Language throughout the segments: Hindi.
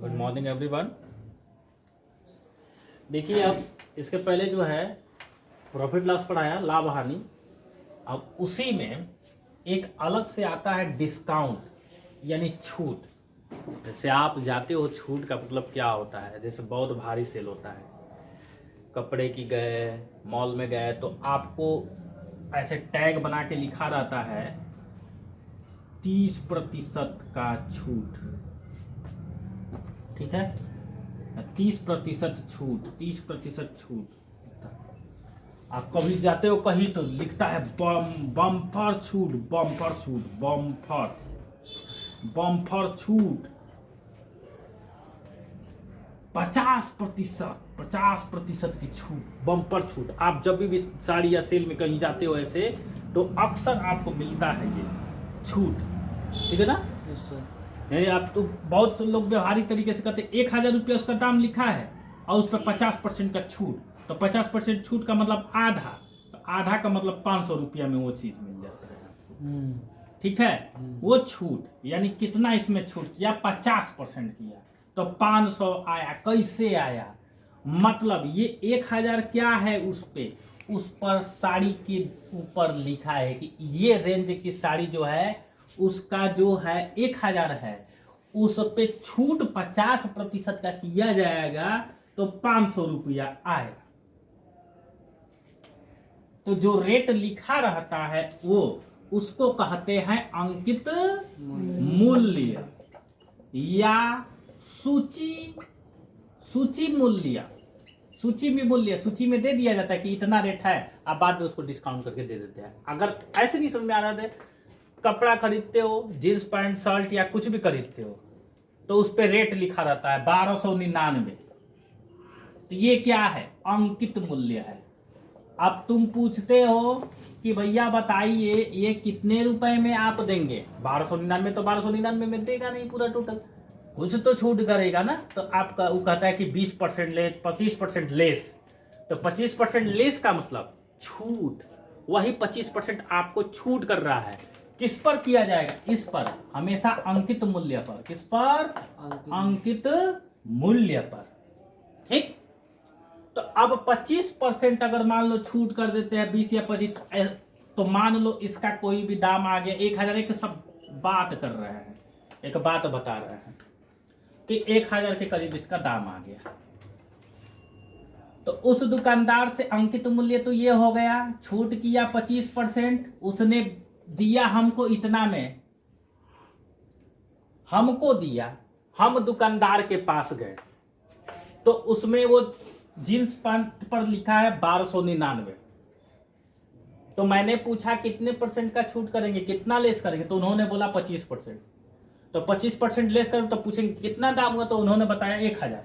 Good morning everyone. देखिए, अब इसके पहले जो है प्रॉफिट लॉस पढ़ाया, लाभ हानि। अब उसी में एक अलग से आता है डिस्काउंट यानी छूट। जैसे आप जाते हो, छूट का मतलब क्या होता है? जैसे बहुत भारी सेल होता है, कपड़े की गए, मॉल में गए, तो आपको ऐसे टैग बना के लिखा रहता है 30% का छूट। ठीक है, 30% छूट, 30% छूट। आप कभी जाते हो कहीं तो लिखता है बम्पर छूट, बम्पर छूट, बम्पर छूट 50%, 50% की छूट, बम्पर छूट। आप जब भी साड़ी या सेल में कहीं जाते हो ऐसे, तो अक्सर आपको मिलता है ये छूट। ठीक है ना? नहीं, आप तो बहुत से लोग व्यवहारिक तरीके से कहते हैं 1000 रुपया उसका दाम लिखा है और उस पर 50% का छूट, तो 50% छूट का मतलब आधा, तो आधा का मतलब 500 रुपया में वो चीज मिल जाता है आपको। ठीक है, वो छूट यानी कितना इसमें छूट किया? 50% किया, तो 500 आया। कैसे आया? मतलब ये 1000 क्या है उस पर साड़ी के ऊपर लिखा है कि ये रेंज की साड़ी जो है उसका जो है 1000 है, उस पे छूट 50% का किया जाएगा, तो 500 रुपया आएगा। तो जो रेट लिखा रहता है वो उसको कहते हैं अंकित मूल्य या सूची मूल्य। सूची में दे दिया जाता है कि इतना रेट है, आप बाद में उसको डिस्काउंट करके दे देते हैं। अगर ऐसे नहीं समझ में आ रहा है, कपड़ा खरीदते हो, जींस पैंट शर्ट या कुछ भी खरीदते हो, तो उस पे रेट लिखा रहता है 1299, तो ये क्या है? अंकित मूल्य है। अब तुम पूछते हो कि भैया बताइए ये कितने रुपए में आप देंगे? 1299, तो 1299 में देगा नहीं पूरा टोटल, कुछ तो छूट करेगा ना। तो आपका वो कहता है कि 20% लेस, 25% लेस। तो 25% लेस का मतलब छूट, वही 25% आपको छूट कर रहा है। किस पर किया जाएगा? इस पर, हमेशा अंकित मूल्य पर। किस पर? अंकित मूल्य पर। ठीक, तो अब 25% अगर मान लो छूट कर देते हैं, 20 या 25, तो मान लो इसका कोई भी दाम आ गया 1000। एक सब बात कर रहे हैं, एक बात बता रहे हैं कि 1000 के करीब इसका दाम आ गया, तो उस दुकानदार से अंकित मूल्य तो ये हो गया, छूट किया 25%, उसने दिया हमको इतना में, हमको दिया, हम दुकानदार के पास गए, तो उसमें वो जींस पैंट पर लिखा है 1299, तो मैंने पूछा कितने परसेंट का छूट करेंगे, कितना लेस करेंगे, तो उन्होंने बोला 25%। तो 25% लेस करें तो पूछेंगे कितना दाम हुआ, तो उन्होंने बताया 1000।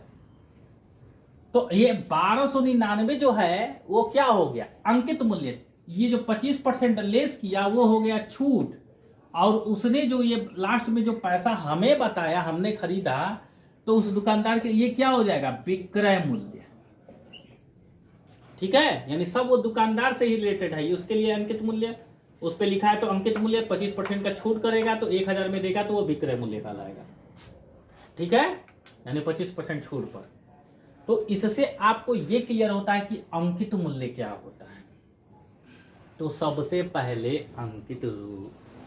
तो ये 1299 जो है वो क्या हो गया? अंकित मूल्य। ये जो 25% लेस किया वो हो गया छूट, और उसने जो ये लास्ट में जो पैसा हमें बताया, हमने खरीदा, तो उस दुकानदार के ये क्या हो जाएगा? विक्रय मूल्य। ठीक है, यानी सब वो दुकानदार से ही रिलेटेड है, उसके लिए अंकित मूल्य। उस पर लिखा है तो अंकित मूल्य 25% का छूट करेगा, तो 1000 में देगा, तो वो विक्रय मूल्य का लाएगा। ठीक है, यानी 25% छूट पर। तो इससे आपको ये क्लियर होता है कि अंकित मूल्य क्या होता है। तो सबसे पहले अंकित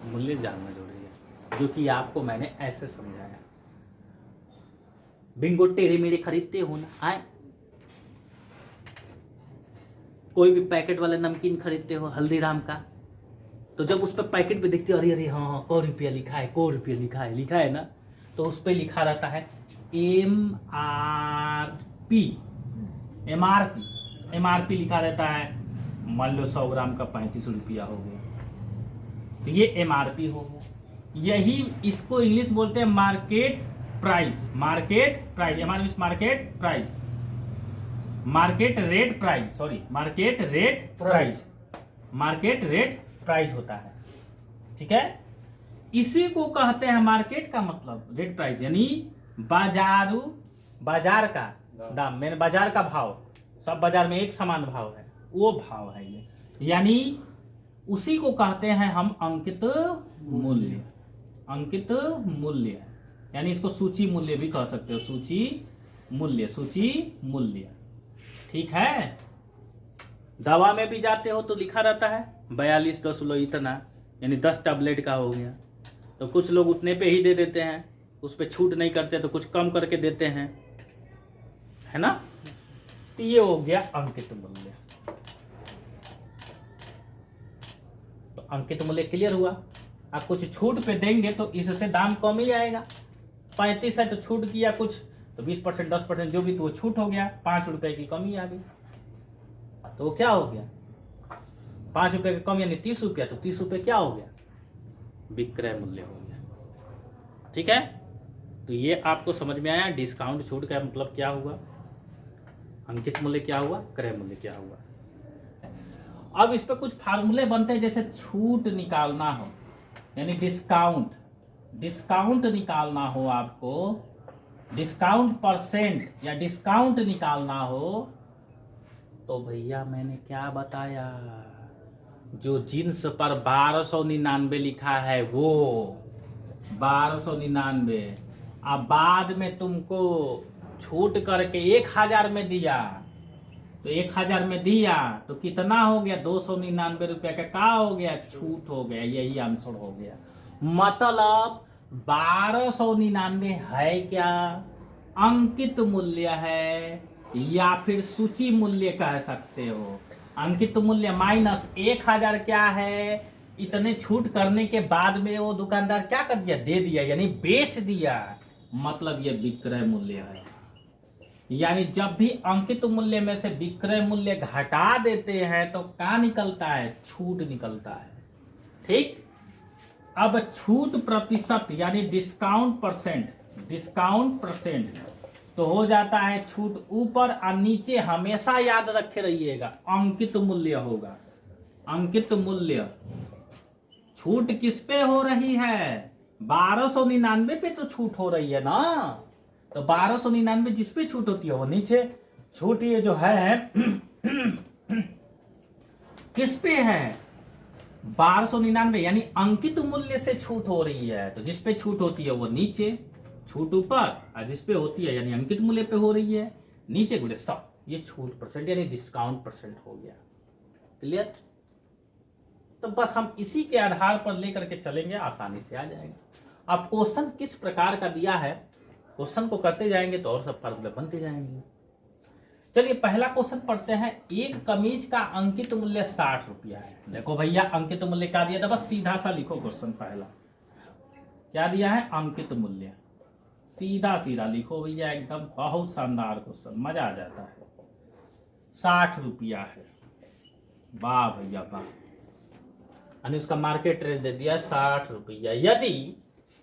मूल्य जानना जरूरी है, जो कि आपको मैंने ऐसे समझाया। बिंगो टेढ़े मेढ़े खरीदते हो ना, आए कोई भी पैकेट वाला नमकीन खरीदते हो हल्दीराम का, तो जब उस पर पैकेट पे देखते हो, अरे अरे हाँ, 100 रुपया लिखा है, 100 रुपया लिखा है ना, तो उस पर लिखा रहता है MRP लिखा रहता है। मान लो 100 ग्राम का 35 रुपया हो गया, तो ये MRP हो गया। यही इसको इंग्लिश बोलते हैं market price. Market price, MRP market price, market rate price, sorry, market rate price, market rate price होता है। ठीक है, इसी को कहते हैं मार्केट का मतलब रेट प्राइस, यानी बाजार का दाम, मैंने बाजार का भाव, सब बाजार में एक समान भाव है, वो भाव है ये, यानी उसी को कहते हैं हम अंकित मूल्य। अंकित मूल्य। यानी इसको सूची मूल्य भी कह सकते हो, सूची मूल्य। ठीक है। दवा में भी जाते हो तो लिखा रहता है 42 इतना, यानी 10 टैबलेट का हो गया। तो कुछ लोग उतने पे ही दे देते हैं, उस पे छूट नहीं करते तो कुछ कम करके देते हैं, है ना। तो ये हो गया अंकित मूल्य। तो अंकित मूल्य क्लियर हुआ। अब कुछ छूट पे देंगे तो इससे दाम कम ही आएगा। 35 है तो छूट किया कुछ, तो 20%, 10% जो भी, तो वो छूट हो गया, 5 रुपए की कमी आ गई। तो वो क्या हो गया, 5 रुपए की कम यानी 30 रुपया, तो 30 रुपए क्या हो गया, विक्रय मूल्य हो गया। ठीक है। तो ये आपको समझ में आया डिस्काउंट छूट का मतलब क्या हुआ, अंकित मूल्य क्या हुआ, क्रय मूल्य क्या हुआ। अब इस पे कुछ फार्मूले बनते हैं, जैसे छूट निकालना हो यानी डिस्काउंट निकालना हो आपको, डिस्काउंट परसेंट या डिस्काउंट निकालना हो, तो भैया मैंने क्या बताया, जो जींस पर 1299 लिखा है वो 1299, अब बाद में तुमको छूट करके 1000 में दिया, तो 1000 में दिया तो कितना हो गया, 299 रुपया का हो गया, छूट हो गया। यही आंसर हो गया। मतलब 1299 है क्या, अंकित मूल्य है या फिर सूची मूल्य कह सकते हो। अंकित मूल्य माइनस 1000 क्या है, इतने छूट करने के बाद में वो दुकानदार क्या कर दिया, दे दिया, यानी बेच दिया, मतलब ये विक्रय मूल्य है। यानी जब भी अंकित मूल्य में से विक्रय मूल्य घटा देते हैं तो क्या निकलता है, छूट निकलता है। ठीक। अब छूट प्रतिशत यानी डिस्काउंट परसेंट तो हो जाता है छूट ऊपर और नीचे, हमेशा याद रखे रहिएगा अंकित मूल्य होगा। अंकित मूल्य छूट किस पे हो रही है, 1299 पे तो छूट हो रही है ना, तो 1299 जिस पे छूट होती है वो नीचे। छूट ये जो है किस पे है, 1299 यानी अंकित मूल्य से छूट हो रही है, तो जिस पे छूट होती है वो नीचे, छूट ऊपर, और जिस पे होती है यानी अंकित मूल्य पे हो रही है नीचे गुणे 100, ये छूट परसेंट यानी डिस्काउंट परसेंट हो गया। क्लियर। तो बस हम इसी के आधार पर लेकर के चलेंगे, आसानी से आ जाएगा। अब क्वेश्चन किस प्रकार का दिया है, क्वेश्चन को करते जाएंगे तो और सब फार्मूले बनते जाएंगे। चलिए पहला क्वेश्चन पढ़ते हैं। एक कमीज का अंकित मूल्य 60 रुपया है। देखो भैया अंकित मूल्य क्या दिया था, बस सीधा सा लिखो क्वेश्चन। पहला क्या दिया है, अंकित मूल्य, सीधा सीधा लिखो भैया, एकदम बहुत शानदार क्वेश्चन, मजा आ जाता है। 60 रुपया है, वाह भैया वाह, यानी उसका मार्केट रेट दे दिया 60 रुपया। यदि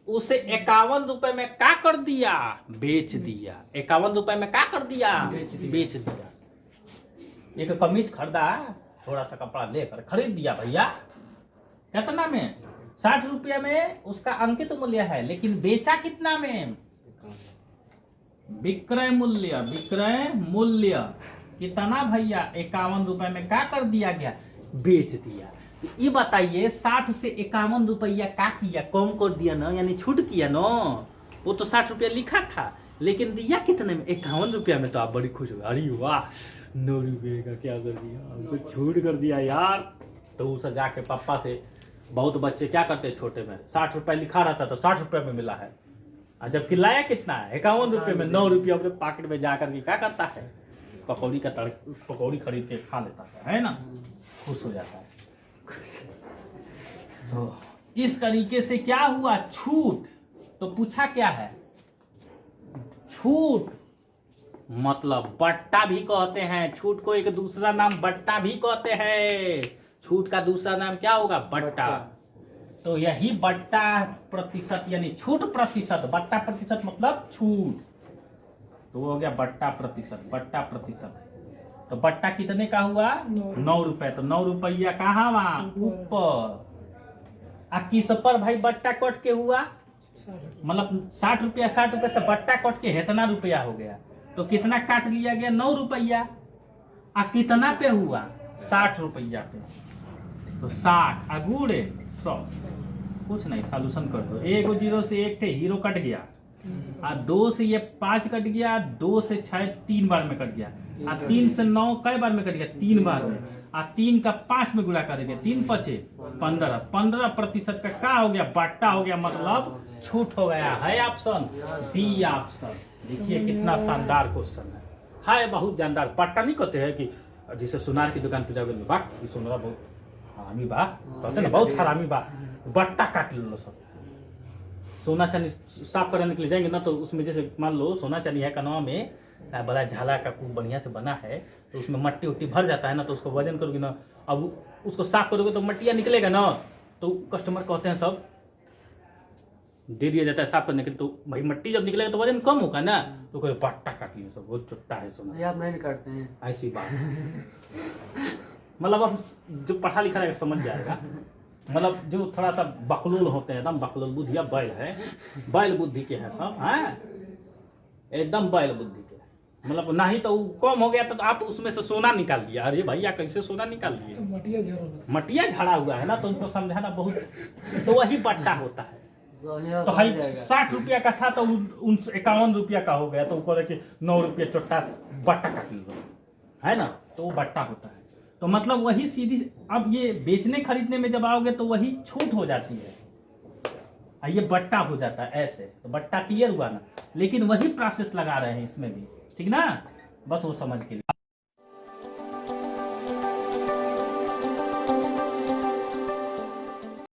उसे 51 रुपए में क्या कर दिया, बेच दिया, 51 रुपए में क्या कर दिया, बेच दिया। एक कमीज खरीदा, थोड़ा सा कपड़ा लेकर खरीद दिया भैया, कितना में, 60 रुपया में उसका अंकित मूल्य है, लेकिन बेचा कितना में, विक्रय मूल्य कितना भैया, 51 रुपए में क्या कर दिया गया, बेच दिया। तो ये बताइए 60 से 51 रुपया क्या किया, कम कर दिया ना, यानी छूट किया ना। वो तो 60 रुपया लिखा था लेकिन दिया कितने में, 51 रुपया में। तो आप बड़ी खुश हो, अरे वाह 9 रुपये का क्या कर दिया, हमको छूट कर दिया यार। तो उसे जाके पापा से, बहुत बच्चे क्या करते छोटे में, 60 रुपया लिखा रहता तो 60 रुपये में मिला है, और जबकि लाया कितना है, 51 रुपये में, 9 रुपया अपने पॉकेट में जाकर के क्या करता है, पकौड़ी खरीद के खा लेता है ना, खुश हो जाता है। तो इस तरीके से क्या हुआ, छूट। तो पूछा क्या है, छूट मतलब बट्टा भी कहते हैं, छूट को एक दूसरा नाम बट्टा भी कहते हैं। छूट का दूसरा नाम क्या होगा, बट्टा। तो यही बट्टा प्रतिशत यानी छूट प्रतिशत, बट्टा प्रतिशत मतलब छूट, तो वो हो गया बट्टा प्रतिशत। तो बट्टा कितने का हुआ, 9 रुपए। तो 9 रुपया कहाँ वहां ऊपर, किस पर भाई बट्टा कट के हुआ, मतलब 60 रुपया, 60 रुपये से बट्टा कट के इतना रुपया हो गया, तो कितना काट लिया गया, 9 रुपया। कितना पे हुआ, 60 रुपया पे, तो 60 अगुड़े 100, कुछ नहीं, सॉल्यूशन कर दो। 1 0 से 1 थे, हीरो कट गया, 2 से ये 5 कट गया, 2 से 6 3 बार में कट गया, 3 से 9 कई बार में कट गया, 3 बार में, 3 का 5 में गुणा करेंगे, 3 पचे 15, 15% का क्या हो गया, बट्टा हो गया, मतलब छूट हो गया है। Option D option. देखिए कितना शानदार क्वेश्चन है बहुत जानदार। बट्टा नहीं कहते हैं कि जैसे सुनार की दुकान पे जाओगे, बा सुनरा बहुत हरामी बा, कहते ना बहुत हरामी बा, बट्टा काट लो सब। सोना चांदी साफ करने के लिए जाएंगे ना, तो उसमें जैसे मान लो सोना चांदी है कनवा में बड़ा झाला का खूब बढ़िया से बना है, तो उसमें मट्टी उट्टी भर जाता है ना, तो उसको वजन करोगे ना, अब उसको साफ करोगे तो मट्टिया निकलेगा ना, तो कस्टमर कहते हैं सब दे दिया जाता है साफ करने के लिए, तो भाई मट्टी जब निकलेगा तो वजन कम होगा ना, तो कोई पट्टा काट लिया सब, बहुत चुट्टा है सोना, आप नहीं काटते हैं ऐसी बात। मतलब अब जो पढ़ा लिखा है समझ जाएगा, मतलब जो थोड़ा सा बकलूल होते हैं, एकदम बकलूल बुद्धिया बैल है, बैल बुद्धि के हैं सब, हैं एकदम बैल बुद्धि के। मतलब नहीं तो कम हो गया तो आप उसमें से सोना निकाल दिया, अरे भैया कैसे सोना निकाल दिए, मटिया झड़ा हुआ है ना, तो उनको समझाना बहुत, तो वही बट्टा होता है। तो भाई 60 रुपया का था तो 51 रुपया का हो गया, तो वो कि 9 रुपया चोट्टा बट्टा काट लो, है ना, तो वो बट्टा होता है। तो मतलब वही सीधी, अब ये बेचने खरीदने में जब आओगे तो वही छूट हो जाती है, ये बट्टा हो जाता है ऐसे, तो बट्टा क्लियर हुआ ना, लेकिन वही प्रोसेस लगा रहे हैं इसमें भी, ठीक ना, बस वो समझ के लिए।